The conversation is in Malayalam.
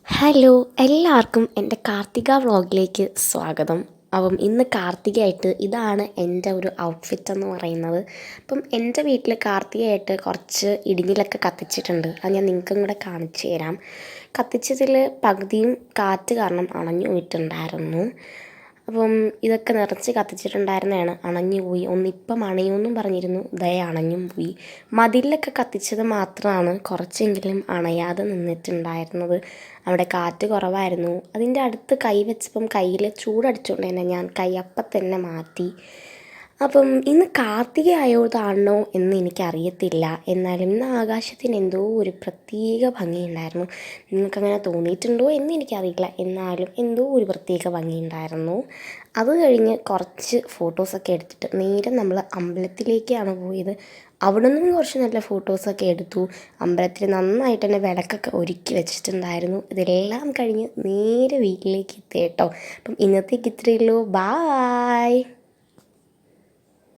ഹലോ എല്ലാവർക്കും എൻ്റെ കാർത്തിക വ്ളോഗിലേക്ക് സ്വാഗതം. അപ്പം ഇന്ന് കാർത്തികയായിട്ട് ഇതാണ് എൻ്റെ ഒരു ഔട്ട്ഫിറ്റ് എന്ന് പറയുന്നത്. അപ്പം എൻ്റെ വീട്ടിൽ കാർത്തികയായിട്ട് കുറച്ച് ഇടിഞ്ഞിലൊക്കെ കത്തിച്ചിട്ടുണ്ട്. അത് ഞാൻ നിങ്ങൾക്കും കൂടെ കാണിച്ചു തരാം. കത്തിച്ചതിൽ പകുതിയും കാറ്റ് കാരണം അണഞ്ഞു പോയിട്ടുണ്ടായിരുന്നു. അപ്പം ഇതൊക്കെ നിറച്ച് കത്തിച്ചിട്ടുണ്ടായിരുന്നതാണ്, അണഞ്ഞു പോയി. ഒന്നിപ്പം അണയുമെന്നും പറഞ്ഞിരുന്നു, ദയ അണഞ്ഞും പോയി. മതിലൊക്കെ കത്തിച്ചത് മാത്രമാണ് കുറച്ചെങ്കിലും അണയാതെ നിന്നിട്ടുണ്ടായിരുന്നത്. അവിടെ കാറ്റ് കുറവായിരുന്നു. അതിൻ്റെ അടുത്ത് കൈ വെച്ചപ്പം കയ്യിൽ ചൂടടിച്ചുകൊണ്ട് തന്നെ ഞാൻ കൈ അപ്പം തന്നെ മാറ്റി. അപ്പം ഇന്ന് കാർത്തിക ആയതാണോ എന്ന് എനിക്കറിയത്തില്ല. എന്നാലും ഇന്ന് ആകാശത്തിന് എന്തോ ഒരു പ്രത്യേക ഭംഗിയുണ്ടായിരുന്നു. നിങ്ങൾക്കങ്ങനെ തോന്നിയിട്ടുണ്ടോ എന്ന് എനിക്കറിയില്ല. എന്നാലും എന്തോ ഒരു പ്രത്യേക ഭംഗിയുണ്ടായിരുന്നു. അത് കഴിഞ്ഞ് കുറച്ച് ഫോട്ടോസൊക്കെ എടുത്തിട്ട് നേരെ നമ്മൾ അമ്പലത്തിലേക്കാണ് പോയത്. അവിടെ നിന്നും കുറച്ച് നല്ല ഫോട്ടോസൊക്കെ എടുത്തു. അമ്പലത്തിൽ നന്നായിട്ട് തന്നെ വിളക്കൊക്കെ ഒരുക്കി വെച്ചിട്ടുണ്ടായിരുന്നു. ഇതെല്ലാം കഴിഞ്ഞ് നേരെ വീട്ടിലേക്ക് എത്തി കേട്ടോ. അപ്പം ഇന്നത്തേക്ക് ഇത്രയേ ഉള്ളൂ. ബായ്.